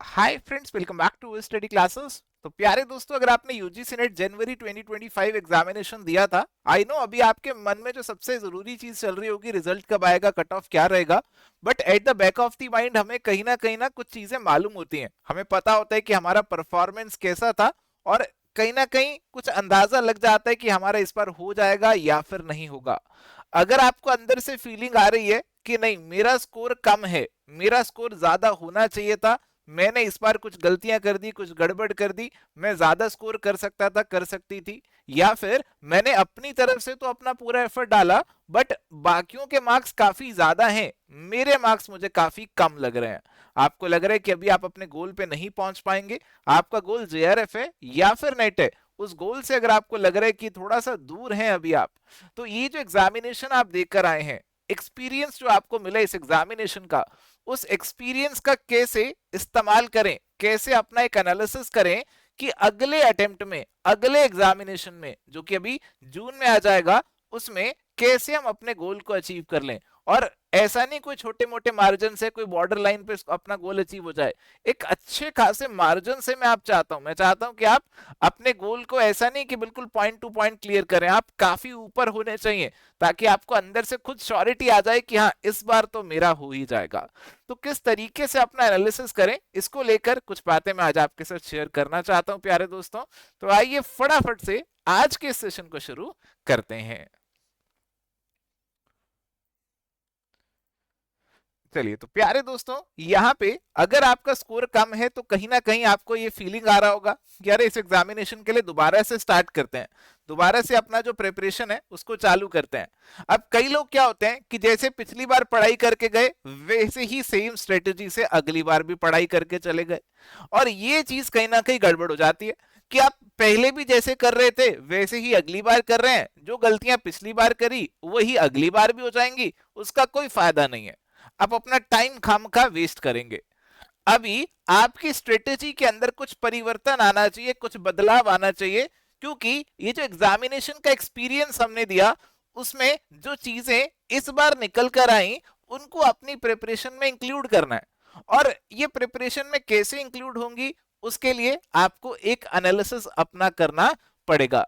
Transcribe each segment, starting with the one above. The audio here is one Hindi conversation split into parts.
Hi friends, welcome back to study classes. तो प्यारे दोस्तों, अगर आपने यूजीसी नेट जनवरी 2025 एग्जामिनेशन दिया था, आई नो अभी आपके मन में जो सबसे जरूरी चीज चल रही होगी रिजल्ट कब आएगा, कट ऑफ क्या रहेगा। But at the back of the mind हमें कहीं ना कुछ चीजें मालूम होती हैं। हमें पता होता है कि हमारा परफॉर्मेंस कैसा था, और कहीं ना कहीं कुछ अंदाजा लग जाता है कि हमारा इस बार हो जाएगा या फिर नहीं होगा। अगर आपको अंदर से फीलिंग आ रही है कि नहीं, मेरा स्कोर कम है, मेरा स्कोर ज्यादा होना चाहिए था, मैंने इस बार कुछ गलतियां कर दी, कुछ गड़बड़ कर दी, मैं ज्यादा स्कोर कर सकता था, कर सकती थी, या फिर मैंने अपनी तरफ से तो अपना पूरा एफर्ट डाला बट बाकियों के मार्क्स काफी ज्यादा हैं, मेरे मार्क्स मुझे काफी कम लग रहे हैं। आपको लग रहा है कि अभी आप अपने गोल पे नहीं पहुंच पाएंगे, आपका गोल जेआरएफ है या फिर नेट है, उस गोल से अगर आपको लग रहा है कि थोड़ा सा दूर है अभी आप, तो ये जो एग्जामिनेशन आप देकर आए हैं, एक्सपीरियंस जो आपको मिला इस एग्जामिनेशन का, उस एक्सपीरियंस का कैसे इस्तेमाल करें, कैसे अपना एक एनालिसिस करें कि अगले अटेम्प्ट में, अगले एग्जामिनेशन में जो कि अभी जून में आ जाएगा, उसमें कैसे हम अपने गोल को अचीव कर लें। और ऐसा नहीं कोई छोटे मोटे मार्जिन से कोई बॉर्डर लाइन पे अपना गोल अचीव हो जाए, एक अच्छे खासे मार्जिन से मैं चाहता हूं कि आप अपने गोल को ऐसा नहीं कि बिल्कुल पॉइंट टू पॉइंट क्लियर करें, आप काफी ऊपर होने चाहिए, ताकि आपको अंदर से खुद श्योरिटी आ जाए कि हाँ, इस बार तो मेरा हो ही जाएगा। तो किस तरीके से अपना एनालिसिस करें, इसको लेकर कुछ बातें मैं आज आपके साथ शेयर करना चाहता हूं प्यारे दोस्तों। तो आइए फटाफट से आज के सेशन को शुरू करते हैं। चलिए, तो प्यारे दोस्तों, यहाँ पे अगर आपका स्कोर कम है तो कहीं ना कहीं आपको ये फीलिंग आ रहा होगा कि अरे, इस एग्जामिनेशन के लिए दोबारा से स्टार्ट करते हैं, दोबारा से अपना जो प्रिपरेशन है उसको चालू करते हैं। अब कई लोग क्या होते हैं कि जैसे पिछली बार पढ़ाई करके गए, वैसे ही सेम स्ट्रेटेजी से अगली बार भी पढ़ाई करके चले गए, और ये चीज कहीं ना कहीं गड़बड़ हो जाती है कि आप पहले भी जैसे कर रहे थे वैसे ही अगली बार कर रहे हैं, जो गलतियां पिछली बार करी वही अगली बार भी हो जाएंगी, उसका कोई फायदा नहीं है, आप अपना टाइम खामखा वेस्ट करेंगे। अभी आपकी स्ट्रेटेजी के अंदर कुछ परिवर्तन आना चाहिए, कुछ बदलाव आना चाहिए, क्योंकि ये जो एग्जामिनेशन का एक्सपीरियंस हमने दिया, उसमें जो चीजें इस बार निकल कर आई, उनको अपनी प्रिपरेशन में इंक्लूड करना है। और ये प्रिपरेशन में कैसे इंक्लूड होंगी, उसके लिए आपको एक एनालिसिस अपना करना पड़ेगा।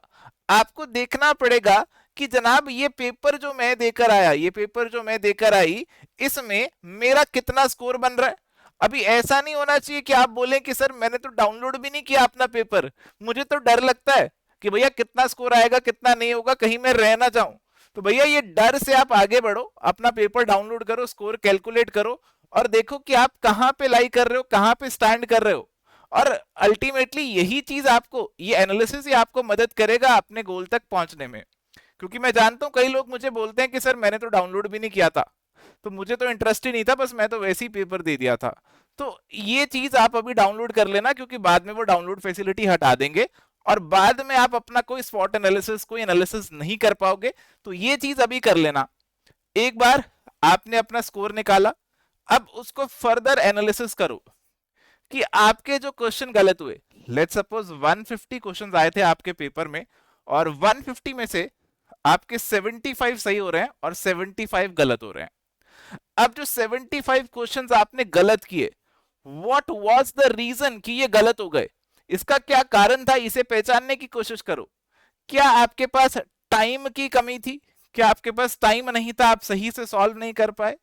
आपको देखना पड़ेगा कि जनाब, ये पेपर जो मैं देकर आया, ये पेपर जो मैं देकर आई, इसमें मेरा कितना स्कोर बन रहा है। अभी ऐसा नहीं होना चाहिए कि आप बोलें कि सर, मैंने तो डाउनलोड भी नहीं किया अपना पेपर, मुझे तो डर लगता है कि भैया कितना स्कोर आएगा कितना नहीं होगा, कहीं मैं रह ना जाऊं। तो भैया, ये डर से आप आगे बढ़ो, अपना पेपर डाउनलोड करो, स्कोर कैलकुलेट करो, और देखो कि आप कहां पे लाई कर रहे हो, कहां पे स्टैंड कर रहे हो। और अल्टीमेटली यही चीज आपको, ये एनालिसिस ही आपको मदद करेगा अपने गोल तक पहुंचने में। क्योंकि मैं जानता हूं कई लोग मुझे बोलते हैं कि सर, मैंने तो डाउनलोड भी नहीं किया था, तो मुझे तो इंटरेस्ट ही नहीं था, बस मैं तो वैसे ही पेपर दे दिया था। तो ये चीज आप अभी डाउनलोड कर लेना, क्योंकि बाद में वो डाउनलोड फैसिलिटी हटा देंगे, और बाद में आप अपना कोई स्पॉट एनालिसिस, कोई एनालिसिस नहीं कर पाओगे। तो ये चीज अभी कर लेना। एक बार आपने अपना स्कोर निकाला, अब उसको फर्दर एनालिसिस करो कि आपके जो क्वेश्चन गलत हुए, लेट्स सपोज 150 क्वेश्चन आए थे आपके पेपर में, और 150 में से आपके 75 सही हो रहे हैं और 75 गलत हो रहे हैं। अब जो 75 क्वेश्चंस आपने गलत किए, व्हाट वाज द रीजन कि ये गलत हो गए, इसका क्या कारण था, इसे पहचानने की कोशिश करो। क्या आपके पास टाइम की कमी थी, क्या आपके पास टाइम नहीं था, आप सही से सॉल्व नहीं कर पाए,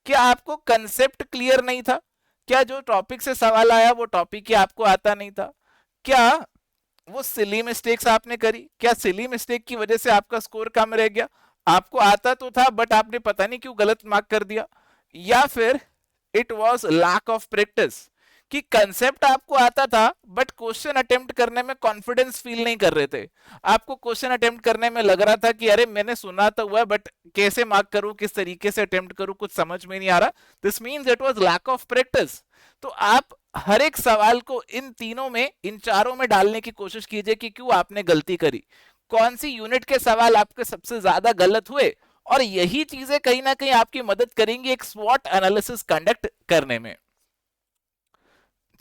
क्या आपको कंसेप्ट क्लियर नहीं था, क्या जो टॉपिक से सवाल आया वो टॉपिक ही आपको आता नहीं था, क्या वो सिली मिस्टेक्स आपने करी, क्या सिली मिस्टेक की वजह से आपका स्कोर कम रह गया, आपको आता तो था बट आपने पता नहीं क्यों गलत मार्क कर दिया, या फिर it was lack of practice, कि कंसेप्ट आपको आता था बट क्वेश्चन अटेम्प्ट करने में कॉन्फिडेंस फील नहीं कर रहे थे, आपको क्वेश्चन अटेम्प्ट करने में लग रहा था कि अरे, मैंने सुना तो हुआ बट कैसे मार्क करूं, किस तरीके से अटेम्प्ट करूं, कुछ समझ में नहीं आ रहा। This means it was lack of practice. तो आप हर एक सवाल को इन तीनों में, इन चारों में डालने की कोशिश कीजिए कि क्यों आपने गलती करी, कौन सी यूनिट के सवाल आपके सबसे ज्यादा गलत हुए, और यही चीजें कहीं ना कहीं आपकी मदद करेंगी एक स्वॉट एनालिसिस कंडक्ट करने में।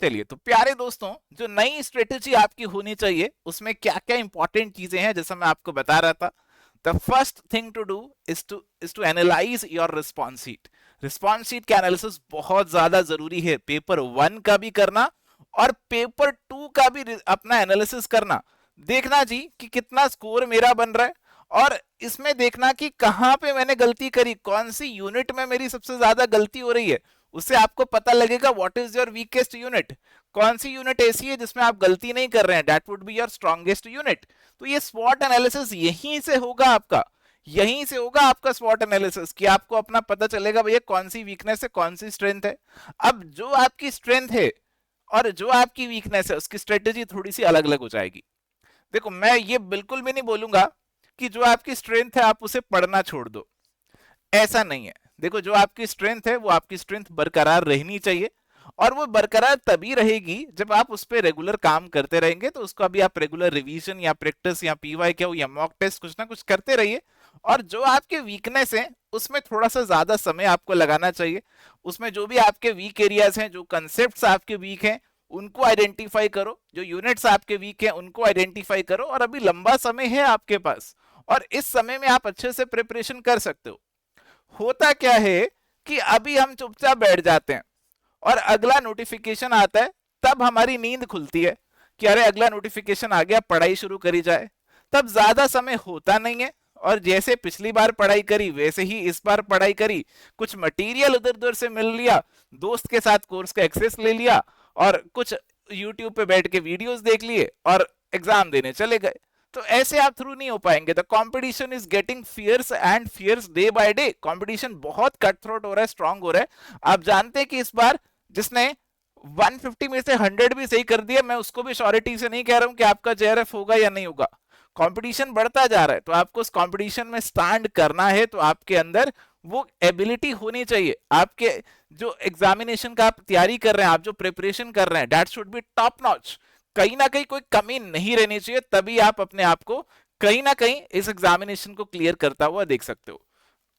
चलिए, तो प्यारे दोस्तों, जो नई स्ट्रेटेजी आपकी होनी चाहिए उसमें क्या क्या इंपॉर्टेंट चीजें हैं, जैसा मैं आपको बता रहा था। The first thing to do is to analyse your response sheet. Response sheet का एनालिसिस बहुत ज्यादा जरूरी है, पेपर 1 का भी करना और पेपर 2 का भी अपना एनालिसिस करना, देखना जी कि कितना स्कोर मेरा बन रहा है, और इसमें देखना कि कहां पे मैंने गलती करी, कौन सी यूनिट में मेरी सबसे ज्यादा गलती हो रही है। उससे आपको पता लगेगा what is your weakest unit, कौन सी यूनिट ऐसी है जिसमें आप गलती नहीं कर रहे हैं, that would be your strongest unit. तो ये स्वॉट एनालिसिस यहीं से होगा आपका, यहीं से होगा आपका स्वॉट एनालिसिस, कि आपको अपना पता चलेगा भैया कौन सी वीकनेस है, कौन सी स्ट्रेंथ है। अब जो आपकी स्ट्रेंथ है और जो आपकी वीकनेस है उसकी स्ट्रेटेजी थोड़ी सी अलग अलग हो जाएगी। देखो मैं ये बिल्कुल भी नहीं बोलूंगा कि जो आपकी स्ट्रेंथ है आप उसे पढ़ना छोड़ दो, ऐसा नहीं है। देखो जो आपकी स्ट्रेंथ है वो आपकी स्ट्रेंथ बरकरार रहनी चाहिए, और वो बरकरार तभी रहेगी जब आप उस पर रेगुलर काम करते रहेंगे। तो उसको अभी आप रेगुलर रिवीजन या प्रैक्टिस या पीवाई क्या हो या मॉक टेस्ट कुछ ना कुछ करते रहिए। और जो आपके वीकनेस है उसमें थोड़ा सा ज्यादा समय आपको लगाना चाहिए, उसमें जो भी आपके वीक एरियाज हैं, जो कंसेप्ट आपके वीक हैं उनको आइडेंटिफाई करो, जो यूनिट्स आपके वीक हैं उनको आइडेंटिफाई करो। और अभी लंबा समय है आपके पास, और इस समय में आप अच्छे से प्रिपरेशन कर सकते हो। होता क्या है कि अभी हम चुपचाप बैठ जाते हैं और अगला नोटिफिकेशन आता है, तब हमारी नींद खुलती है कि अरे अगला नोटिफिकेशन आ गया, पढ़ाई शुरू करी जाए। तब ज्यादा समय होता नहीं है, और जैसे पिछली बार पढ़ाई करी वैसे ही इस बार पढ़ाई करी, कुछ मटेरियल उधर उधर से मिल लिया, दोस्त के साथ कोर्स का एक्सेस ले लिया, और कुछ यूट्यूब पे बैठ के वीडियोस देख लिए और एग्जाम देने चले गए। तो ऐसे आप थ्रू नहीं हो पाएंगे। The competition is getting fierce and fierce day by day, competition बहुत कट थ्रोट हो रहा है, स्ट्रांग हो रहा है। आप जानते हैं कि इस बार जिसने 150 में से 100 भी सही कर दिया, मैं उसको भी श्योरिटी से नहीं कह रहा हूं कि आपका जेआरएफ होगा या नहीं होगा। कंपटीशन बढ़ता जा रहा है, तो आपको उस कंपटीशन में स्टैंड करना है, तो आपके अंदर वो एबिलिटी होनी चाहिए। आपके जो एग्जामिनेशन का आप तैयारी कर रहे हैं, आप जो प्रिपरेशन कर रहे हैं, that should be top notch. कहीं ना कहीं कोई कमी नहीं रहनी चाहिए, तभी आप अपने आप को कहीं ना कहीं इस एग्जामिनेशन को क्लियर करता हुआ देख सकते हो।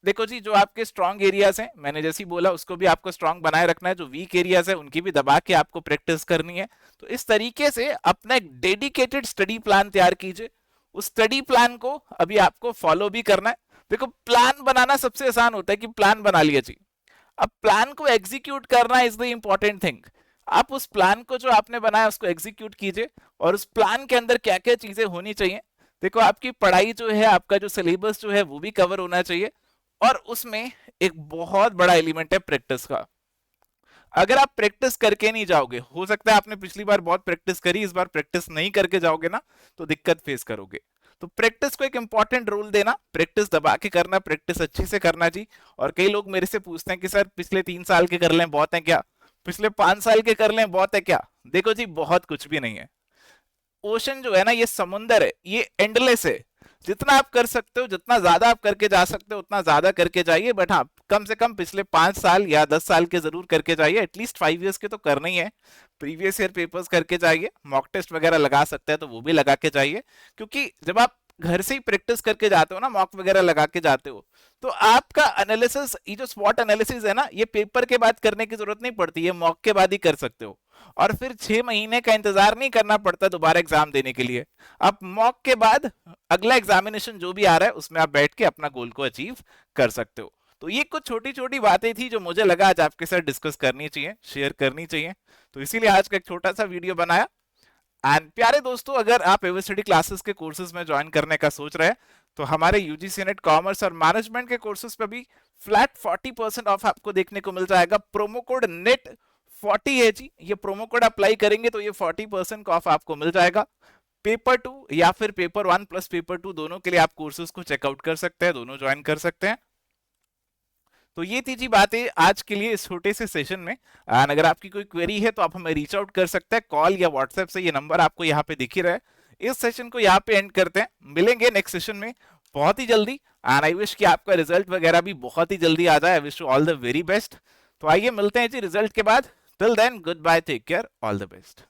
देखो जी जो आपके स्ट्रॉन्ग एरियाज हैं, मैंने जैसे ही बोला उसको भी आपको स्ट्रॉन्ग बनाए रखना है, जो वीक एरियाज है उनकी भी दबा के आपको प्रैक्टिस करनी है। तो इस तरीके से अपना एक डेडिकेटेड स्टडी प्लान तैयार कीजिए, उस स्टडी प्लान को अभी आपको फॉलो भी करना है। देखो प्लान बनाना सबसे आसान होता है कि प्लान बना लिया जी, अब प्लान को एग्जीक्यूट करना इज द इंपॉर्टेंट थिंग। आप उस प्लान को जो आपने बनाया उसको एग्जीक्यूट कीजिए, और उस प्लान के अंदर क्या क्या चीजें होनी चाहिए। देखो आपकी पढ़ाई जो है, आपका जो सिलेबस जो है वो भी कवर होना चाहिए, और उसमें एक बहुत बड़ा एलिमेंट है प्रैक्टिस का। अगर आप प्रैक्टिस करके नहीं जाओगे, हो सकता है आपने पिछली बार बहुत प्रैक्टिस करी, इस बार प्रैक्टिस नहीं करके जाओगे ना, तो दिक्कत फेस करोगे। तो प्रैक्टिस को एक इंपॉर्टेंट रोल देना, प्रैक्टिस दबा के करना, प्रैक्टिस अच्छे से करना जी। और कई लोग मेरे से पूछते हैं कि सर पिछले 3 साल के कर लें बहुत है क्या, पिछले 5 साल के कर लें बहुत है क्या। देखो जी बहुत कुछ भी नहीं है। ओशन जो है ना, ये समुंदर है, ये एंडलेस है। जितना आप कर सकते हो, जितना ज्यादा आप करके जा सकते हो उतना ज्यादा करके जाइए, बट हाँ कम से कम पिछले 5 साल या 10 साल के जरूर करके जाइए, एटलीस्ट 5 ईयर्स के तो करना ही है। प्रीवियस ईयर पेपर्स करके जाइए, मॉक टेस्ट वगैरह लगा सकते हैं तो वो भी लगा के जाइए, क्योंकि जब आप घर से ही प्रैक्टिस करके जाते हो ना, मॉक वगैरह लगा के जाते हो, तो आपका एनालिसिस, ये जो स्वॉट एनालिसिस है ना, ये पेपर के बाद करने की जरूरत नहीं पड़ती, ये मॉक के बाद ही कर सकते हो। और फिर 6 महीने का इंतजार नहीं करना पड़ता दोबारा एग्जाम देने के लिए। आप मॉक के बाद अगला एग्जामिनेशन जो भी आ रहा है उसमें आप बैठ के अपना गोल को अचीव कर सकते हो। तो ये कुछ छोटी छोटी बातें थी जो मुझे लगा आज आपके साथ डिस्कस करनी चाहिए, शेयर करनी चाहिए, तो इसीलिए आज का एक छोटा सा वीडियो बनाया। एंड प्यारे दोस्तों, अगर आप एवर स्टडी क्लासेस के कोर्सेज में ज्वाइन करने का सोच रहे हैं, तो हमारे यूजीसी नेट कॉमर्स और मैनेजमेंट के कोर्सेज पे भी फ्लैट 40% ऑफ आपको देखने को मिल जाएगा। प्रोमो कोड नेट 40 है जी, ये प्रोमो कोड अप्लाई करेंगे तो ये 40% ऑफ आपको मिल जाएगा। पेपर 2 या फिर पेपर 1 प्लस पेपर 2 दोनों के लिए आप कोर्सेज को चेकआउट कर सकते हैं, दोनों ज्वाइन कर सकते हैं। तो ये थी जी बातें आज के लिए इस छोटे से सेशन में। एंड अगर आपकी कोई क्वेरी है तो आप हमें रीच आउट कर सकते हैं कॉल या व्हाट्सएप से, ये नंबर आपको यहाँ पे दिख ही रहा है। इस सेशन को यहाँ पे एंड करते हैं, मिलेंगे नेक्स्ट सेशन में बहुत ही जल्दी। एंड आई विश कि आपका रिजल्ट वगैरह भी बहुत ही जल्दी आ जाए। I wish you all the very best. तो आइए मिलते हैं जी रिजल्ट के बाद। Till then good bye, take care, all the best.